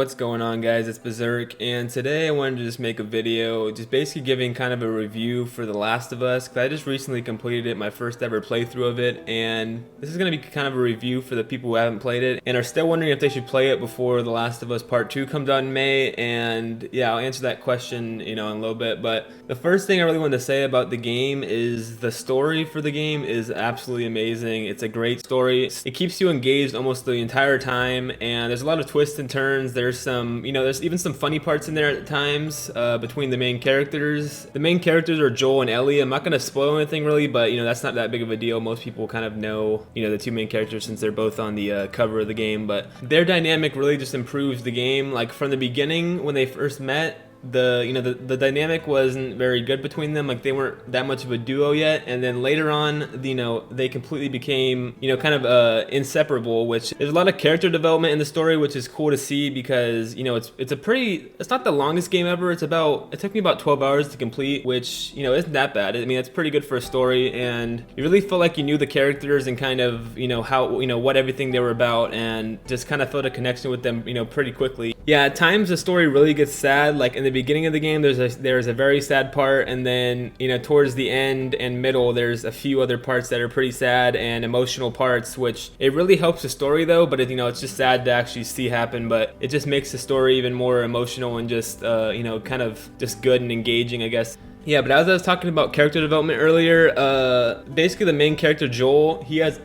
What's going on, guys? It's BeZirk, and today I wanted to just make a video just basically giving kind of a review for The Last of Us, because I just recently completed it, my first ever playthrough of it, and this is going to be kind of a review for the people who haven't played it and are still wondering if they should play it before The Last of Us Part 2 comes out in May. And yeah, I'll answer that question, in a little bit. But the first thing I really wanted to say about the game is the story for the game is absolutely amazing. It's a great story. It keeps you engaged almost the entire time, and there's a lot of twists and turns. There's some, there's even some funny parts in there at times between the main characters. The main characters are Joel and Ellie. I'm not going to spoil anything really, but that's not that big of a deal. Most people kind of know, the two main characters since they're both on the cover of the game. But their dynamic really just improves the game. Like from the beginning when they first met, the dynamic wasn't very good between them. Like they weren't that much of a duo yet, and then later on, they completely became kind of inseparable. Which there's a lot of character development in the story, which is cool to see because it's not the longest game ever. It took me about 12 hours to complete, which isn't that bad. I mean, it's pretty good for a story, and you really felt like you knew the characters and kind of how what everything they were about, and just kind of felt a connection with them pretty quickly. Yeah, at times the story really gets sad. Like in the beginning of the game, there's a very sad part, and then towards the end and middle, there's a few other parts that are pretty sad and emotional parts, which it really helps the story though. But it's just sad to actually see happen. But it just makes the story even more emotional and just kind of just good and engaging, I guess. Yeah, but as I was talking about character development earlier, basically the main character Joel, he has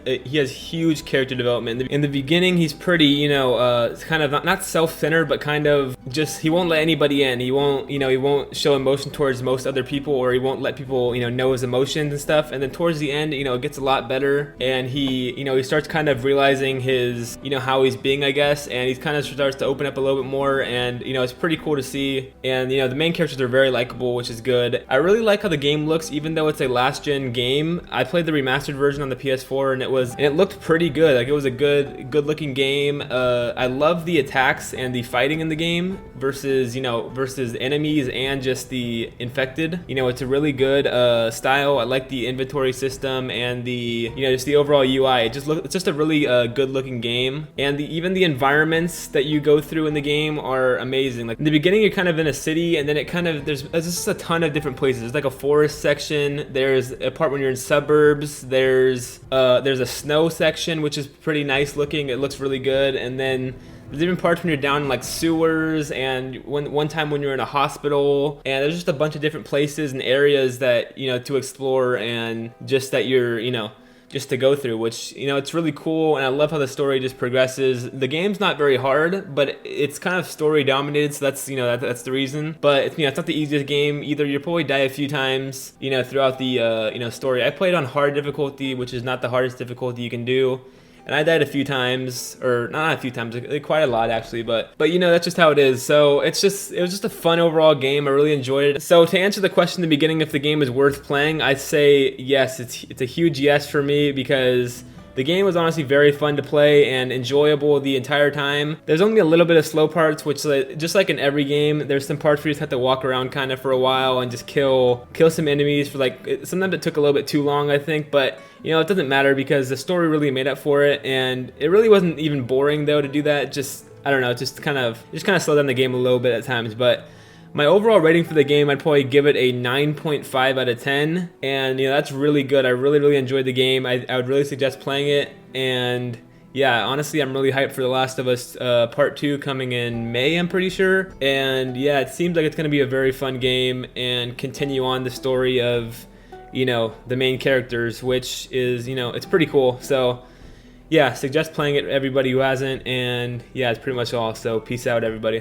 huge character development. In the beginning, he's pretty, kind of not self-centered, but kind of just he won't let anybody in. He won't show emotion towards most other people, or he won't let people know his emotions and stuff. And then towards the end, it gets a lot better, and he starts kind of realizing his how he's being, I guess, and he kind of starts to open up a little bit more, and it's pretty cool to see. And the main characters are very likable, which is good. I really like how the game looks, even though it's a last gen game. I played the remastered version on the PS4, and it looked pretty good. Like it was a good looking game. I love the attacks and the fighting in the game versus enemies and just the infected. It's a really good style. I like the inventory system and the just the overall UI. It's just a really good looking game, and even the environments that you go through in the game are amazing. Like in the beginning, you're kind of in a city, and then there's just a ton of different places. There's like a forest section. There's a part when you're in suburbs. There's a snow section, which is pretty nice looking. It looks really good. And then there's even parts when you're down in like sewers, and one time when you're in a hospital. And there's just a bunch of different places and areas that to explore, and just that you're just to go through, which it's really cool. And I love how the story just progresses. The game's not very hard, but it's kind of story dominated, so that's that's the reason. But it's not the easiest game either. You'll probably die a few times throughout the story. I played on hard difficulty, which is not the hardest difficulty you can do, and I died a few times, or not a few times, quite a lot actually, but that's just how it is. So it was just a fun overall game. I really enjoyed it. So to answer the question in the beginning, if the game is worth playing, I'd say yes. It's a huge yes for me, because the game was honestly very fun to play and enjoyable the entire time. There's only a little bit of slow parts, which just like in every game, there's some parts where you just have to walk around kind of for a while and just kill some enemies for sometimes it took a little bit too long, I think, but it doesn't matter because the story really made up for it, and it really wasn't even boring though to do that. Just I don't know, just kind of slow down the game a little bit at times. But my overall rating for the game, I'd probably give it a 9.5 out of 10, and that's really good. I really enjoyed the game. I would really suggest playing it, and yeah, honestly, I'm really hyped for The Last of Us Part 2 coming in May, I'm pretty sure. And yeah, it seems like it's going to be a very fun game and continue on the story of the main characters, which is it's pretty cool. So yeah, suggest playing it, everybody who hasn't. And yeah, it's pretty much all. So peace out, everybody.